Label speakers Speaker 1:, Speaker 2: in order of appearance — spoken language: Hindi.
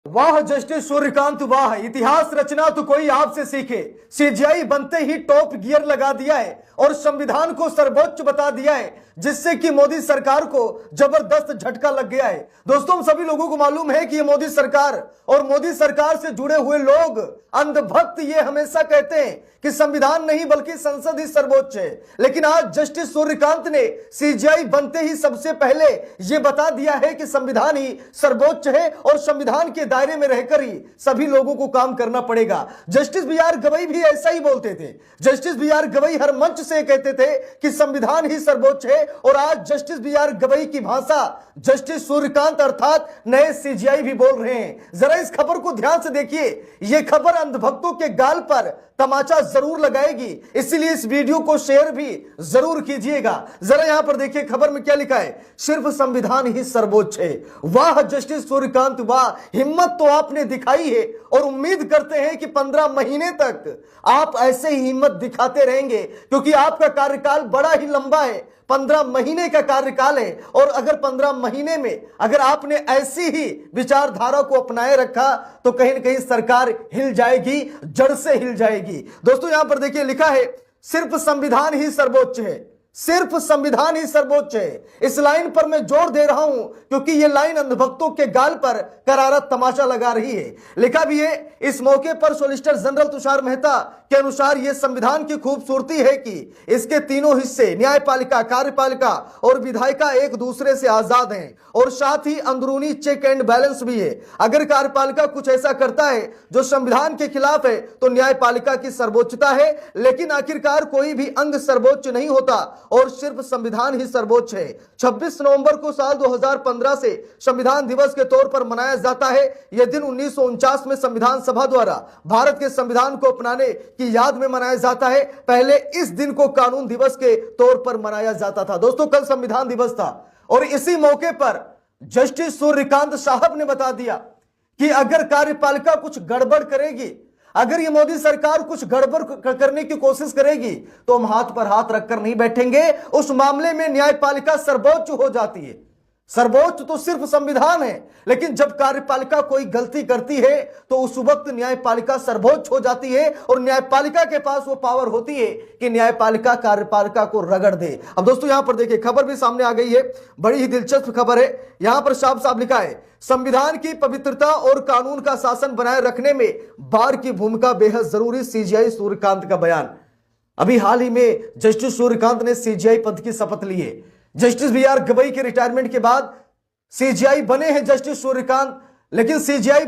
Speaker 1: वाह जस्टिस सूर्यकांत वाह, इतिहास रचना तो कोई आपसे सीखे। सीजीआई बनते ही टॉप गियर लगा दिया है और संविधान को सर्वोच्च बता दिया है, जिससे कि मोदी सरकार को जबरदस्त झटका लग गया है। दोस्तों, हम सभी लोगों को मालूम है कि ये मोदी सरकार और मोदी सरकार से जुड़े हुए लोग अंधभक्त ये हमेशा कहते हैं कि संविधान नहीं बल्कि संसद ही सर्वोच्च है। लेकिन आज जस्टिस सूर्यकांत ने सीजीआई बनते ही सबसे पहले यह बता दिया है कि संविधान ही सर्वोच्च है और संविधान के दायरे में रहकर ही सभी लोगों को काम करना पड़ेगा। Justice B R. गवई भी ऐसा ही बोलते थे। Justice B R. गवई हर मंच से कहते थे कि संविधान ही सर्वोच्च है और आज जस्टिस बी.आर. गवई की भाषा जस्टिस सूर्यकांत अर्थात नए सीजीआई भी बोल रहे हैं। जरा इस खबर को ध्यान से देखिए। यह खबर अंधभक्तों के गाल पर तमाचा जरूर लगाएगी, इसलिए इस वीडियो को शेयर भी जरूर कीजिएगा। जरा यहां पर देखिए खबर में क्या लिखा है। सिर्फ संविधान ही सर्वोच्च है। वाह जस्टिस सूर्यकांत वाह, हिम्मत तो आपने दिखाई है और उम्मीद करते हैं कि 15 महीने तक आप ऐसे ही हिम्मत दिखाते रहेंगे, क्योंकि आपका कार्यकाल बड़ा ही लंबा है। 15 महीने का कार्यकाल है और अगर 15 महीने में अगर आपने ऐसी ही विचारधारा को अपनाए रखा तो कहीं ना कहीं सरकार हिल जाएगी, जड़ से हिल जाएगी। दोस्तों, यहां पर देखिए लिखा है सिर्फ संविधान ही सर्वोच्च है। सिर्फ संविधान ही सर्वोच्च है। इस लाइन पर मैं जोर दे रहा हूं क्योंकि यह लाइन अंधभक्तों के गाल पर करारा तमाचा लगा रही है। लिखा भी है, इस मौके पर सॉलिसिटर जनरल तुषार मेहता के अनुसार यह संविधान की खूबसूरती है कि इसके तीनों हिस्से न्यायपालिका, कार्यपालिका और विधायिका एक दूसरे से आजाद हैं और साथ ही अंदरूनी चेक एंड बैलेंस भी है। अगर कार्यपालिका कुछ ऐसा करता है जो संविधान के खिलाफ है तो न्यायपालिका की सर्वोच्चता है, लेकिन आखिरकार कोई भी अंग सर्वोच्च नहीं होता और सिर्फ संविधान ही सर्वोच्च है। 26 नवंबर को साल 2015 से संविधान दिवस के तौर पर मनाया जाता है। यह दिन 1949 में संविधान सभा द्वारा भारत के संविधान को अपनाने की याद में मनाया जाता है। पहले इस दिन को कानून दिवस के तौर पर मनाया जाता था। दोस्तों, कल संविधान दिवस था और इसी मौके पर जस्टिस सूर्यकांत साहब ने बता दिया कि अगर कार्यपालिका कुछ गड़बड़ करेगी, अगर ये मोदी सरकार कुछ गड़बड़ करने की कोशिश करेगी तो हम हाथ पर हाथ रखकर नहीं बैठेंगे। उस मामले में न्यायपालिका सर्वोच्च हो जाती है। सर्वोच्च तो सिर्फ संविधान है, लेकिन जब कार्यपालिका कोई गलती करती है तो उस वक्त न्यायपालिका सर्वोच्च हो जाती है और न्यायपालिका के पास वो पावर होती है कि न्यायपालिका कार्यपालिका को रगड़ दे। अब दोस्तों, यहां पर देखिए खबर भी सामने आ गई है। बड़ी ही दिलचस्प खबर है। यहां पर साफ साफ लिखा है, संविधान की पवित्रता और कानून का शासन बनाए रखने में बार की भूमिका बेहद जरूरी, सीजीआई सूर्यकांत का बयान। अभी हाल ही में जस्टिस सूर्यकांत ने सीजीआई पद की शपथ ली है। Justice B R. गवई के रिटायरमेंट के बाद सीजीआई बने हैं जस्टिस सूर्यकांत, लेकिन सीजीआई